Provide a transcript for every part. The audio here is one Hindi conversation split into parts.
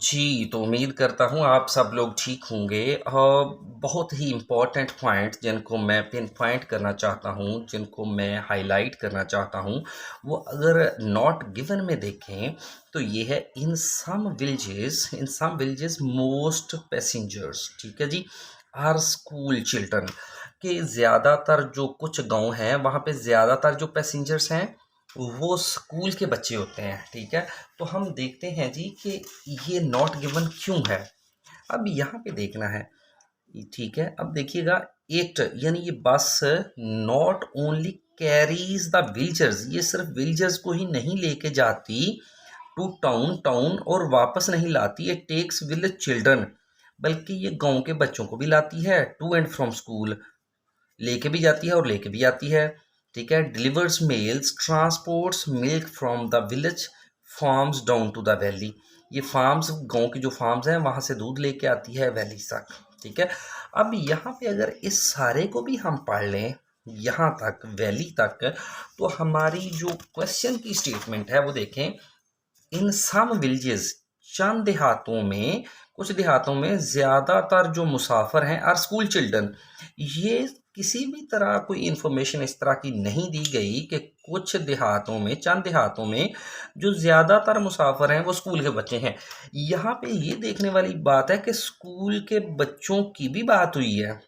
जी, तो उम्मीद करता हूँ आप सब लोग ठीक होंगे। बहुत ही इम्पोर्टेंट पॉइंट जिनको मैं पिन पॉइंट करना चाहता हूँ, जिनको मैं हाइलाइट करना चाहता हूँ, वो अगर नॉट गिवन में देखें तो ये है इन सम विलेजेस मोस्ट पैसेंजर्स, ठीक है जी, आर स्कूल चिल्ड्रन। कि ज़्यादातर जो कुछ गाँव हैं वहाँ पे ज़्यादातर जो पैसेंजर्स हैं वो स्कूल के बच्चे होते हैं, ठीक है। तो हम देखते हैं जी कि ये नॉट गिवन क्यों है। अब यहाँ पे देखना है, ठीक है। अब देखिएगा, इट यानी ये बस not only carries the vultures, ये सिर्फ विल्चर्स को ही नहीं लेके जाती टू टाउन टाउन और वापस नहीं लाती। इट टेक्स विलेज चिल्ड्रन, बल्कि ये गांव के बच्चों को भी लाती है टू एंड फ्रॉम स्कूल, लेके भी जाती है और लेके भी आती है, ठीक है। Delivers mails, transports milk from the village farms down to the valley. ये फार्म्स, गांव की जो फार्म्स हैं वहां से दूध लेके आती है वैली तक, ठीक है। अब यहाँ पे अगर इस सारे को भी हम पढ़ लें यहाँ तक, वैली तक, तो हमारी जो क्वेश्चन की स्टेटमेंट है वो देखें। इन सम विलेजेस, चंद देहातों में, कुछ देहातों में ज़्यादातर जो मुसाफिर हैं आर स्कूल चिल्ड्रन। ये किसी भी तरह कोई इन्फॉर्मेशन इस तरह की नहीं दी गई कि कुछ देहातों में, चंद देहातों में जो ज़्यादातर मुसाफिर हैं वो स्कूल के बच्चे हैं। यहाँ पे ये देखने वाली बात है कि स्कूल के बच्चों की भी बात हुई है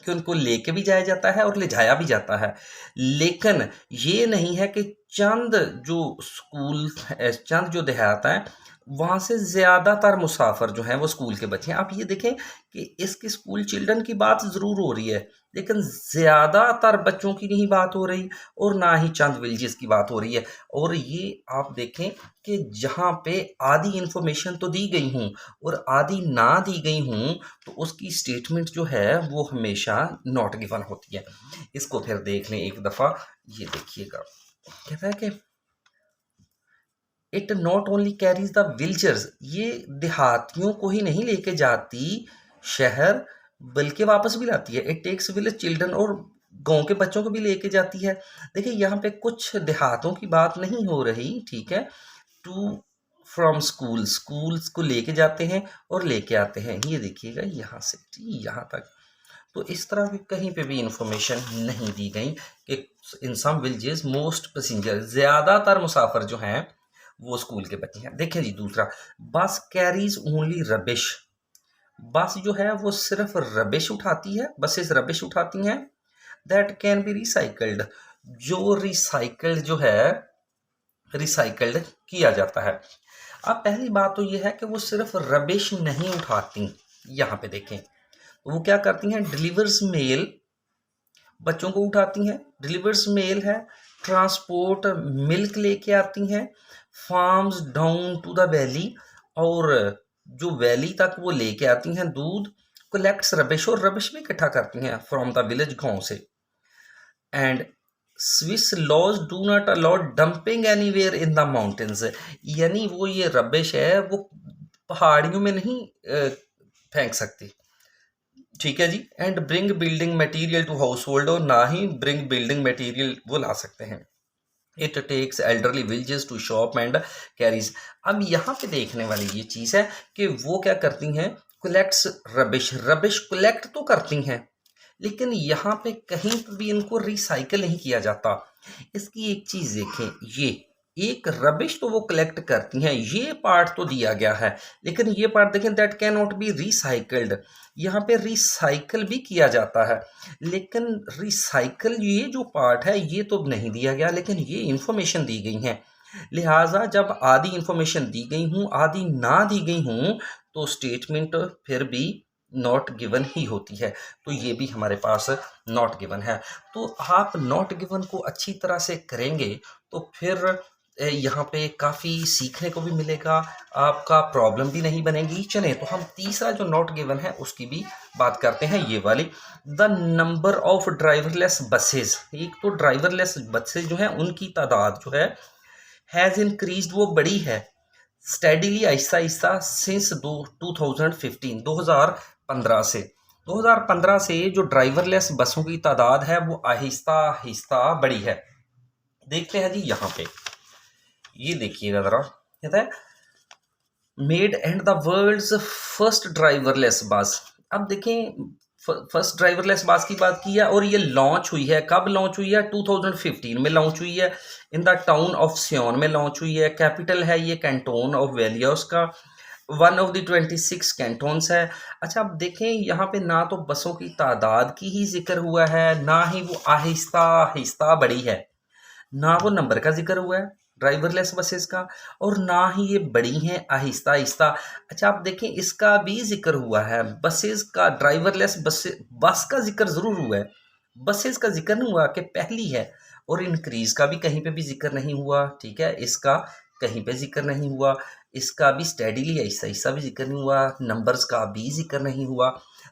कि उनको लेके भी जाया जाता है और ले जाया भी जाता है, लेकिन ये नहीं है कि चंद जो स्कूल, चंद जो देहात हैं वहाँ से ज़्यादातर मुसाफिर जो हैं वो स्कूल के बच्चे हैं। आप ये देखें कि इसके स्कूल चिल्ड्रन की बात ज़रूर हो रही है, लेकिन ज़्यादातर बच्चों की नहीं बात हो रही और ना ही चंद विलेजेस की बात हो रही है। और ये आप देखें कि जहाँ पे आधी इन्फॉर्मेशन तो दी गई हूँ और आधी ना दी गई हूँ, तो उसकी स्टेटमेंट जो है वो हमेशा नॉट गिवन होती है। इसको फिर देख लें एक दफ़ा, ये देखिएगा, कहता है कि it not only carries the vultures, ये देहातियों को ही नहीं लेके जाती शहर, बल्कि वापस भी लाती है। इट टेक्स विलेज चिल्ड्रन, और गांव के बच्चों को भी लेके जाती है। देखिए यहाँ पे कुछ देहातों की बात नहीं हो रही, ठीक है। टू फ्रॉम स्कूल, स्कूल्स को लेके जाते हैं और लेके आते हैं, ये देखिएगा यहाँ से यहाँ तक। तो इस तरह की कहीं पे भी इंफॉर्मेशन नहीं दी गई कि इन सम विलेजेस मोस्ट पैसेंजर, ज़्यादातर मुसाफिर जो हैं वो स्कूल के बच्चे हैं। देखें जी दूसरा, बस कैरीज ओनली रबिश, बस जो है वो सिर्फ रबिश उठाती है, बसेस रबिश उठाती हैं। दैट कैन बी रिसाइकल्ड, जो रिसाइकल्ड जो है, रिसाइकल्ड किया जाता है। अब पहली बात तो ये है कि वो सिर्फ रबिश नहीं उठाती, यहाँ पे देखें वो क्या करती हैं, डिलीवर्स मेल, बच्चों को उठाती हैं, डिलीवर्स मेल है, ट्रांसपोर्ट मिल्क लेके आती हैं, farms down to the valley, और जो वैली तक वो लेके आती हैं दूध, कलेक्ट्स रबिश, और रबिश भी इकट्ठा करती हैं फ्रॉम द विलेज, गाँव से। And Swiss laws do not allow dumping anywhere in the mountains, यानी वो ये रबिश है वो पहाड़ियों में नहीं फेंक सकती, ठीक है जी। And bring building material to household, और ना ही ब्रिंग बिल्डिंग मटेरियल वो ला सकते हैं। It takes elderly villages to shop and carries. अब यहाँ पे देखने वाली ये चीज़ है कि वो क्या करती हैं, कलेक्ट्स रबिश, रबिश कलेक्ट तो करती हैं, लेकिन यहाँ पे कहीं पर भी इनको रिसाइकल नहीं किया जाता। इसकी एक चीज़ देखें, ये एक रबिश तो वो कलेक्ट करती हैं, ये पार्ट तो दिया गया है, लेकिन ये पार्ट देखें, that can not be recycled, यहाँ पे रिसाइकल भी किया जाता है, लेकिन रिसाइकल ये जो पार्ट है ये तो नहीं दिया गया, लेकिन ये इंफॉर्मेशन दी गई है। लिहाजा जब आधी इंफॉर्मेशन दी गई हूँ आधी ना दी गई हूँ, तो स्टेटमेंट फिर भी नॉट गिवन ही होती है। तो ये भी हमारे पास नॉट गिवन है। तो आप नॉट गिवन को अच्छी तरह से करेंगे तो फिर यहाँ पे काफ़ी सीखने को भी मिलेगा, आपका प्रॉब्लम भी नहीं बनेगी। चलें तो हम तीसरा जो नॉट गिवन है उसकी भी बात करते हैं, ये वाली, the number of driverless buses. एक तो ड्राइवरलेस बसेस जो हैं उनकी तादाद जो है हैज़ इंक्रीज्ड, वो बड़ी है स्टेडीली, आहिस्ता आहिस्ता, सिंस 2015, 2015 से, 2015 से जो ड्राइवरलेस बसों की तादाद है वो आहिस्ता आहिस्ता बढ़ी है। देखते हैं जी यहाँ पे, ये देखिएगा ज़रा, कहता है made and the world's first driverless bus. अब देखें, फर्स्ट ड्राइवरलेस बस की बात की है और ये लॉन्च हुई है, कब लॉन्च हुई है? 2015 में लॉन्च हुई है। इन द टाउन ऑफ सियोन में लॉन्च हुई है। कैपिटल है ये कैंटोन ऑफ वेलियोस का। वन ऑफ द 26 कैंटोन्स है। अच्छा, अब देखें यहाँ पे ना तो बसों की तादाद की ही जिक्र हुआ है, ना ही वो आहिस्ता आहिस्ता बढ़ी है, ना वो नंबर का जिक्र हुआ है ड्राइवरलेस बसेस का, और ना ही ये बड़ी हैं आहिस्ता आहिस्ता। अच्छा, आप देखें इसका भी जिक्र हुआ है, बसेस का, ड्राइवरलेस बस का जिक्र ज़रूर हुआ है, बसेस का जिक्र नहीं हुआ कि पहली है। और इंक्रीज का भी कहीं पे भी जिक्र नहीं हुआ, ठीक है, इसका कहीं पे जिक्र नहीं हुआ, इसका भी स्टेडीली ऐसा ऐसा भी जिक्र नहीं हुआ, नंबर्स का भी जिक्र नहीं हुआ।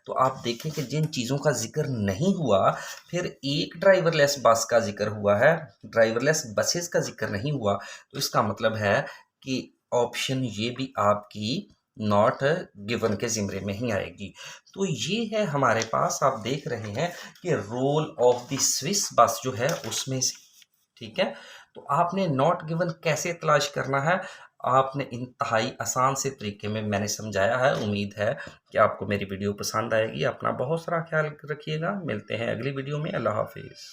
तो आप देखें कि जिन चीज़ों का जिक्र नहीं हुआ, फिर एक ड्राइवरलेस बस का जिक्र हुआ है, ड्राइवरलेस बसेस का जिक्र नहीं हुआ, तो इसका मतलब है कि ऑप्शन ये भी आपकी नॉट गिवन के ज़िम्रे में ही आएगी। तो ये है हमारे पास, आप देख रहे हैं कि रोल ऑफ द स्विस बस जो है उसमें से, ठीक है। तो आपने नॉट गिवन कैसे तलाश करना है, आपने इंतहाई आसान से तरीके में मैंने समझाया है। उम्मीद है कि आपको मेरी वीडियो पसंद आएगी। अपना बहुत सारा ख्याल रखिएगा। मिलते हैं अगली वीडियो में। अल्लाह हाफिज़।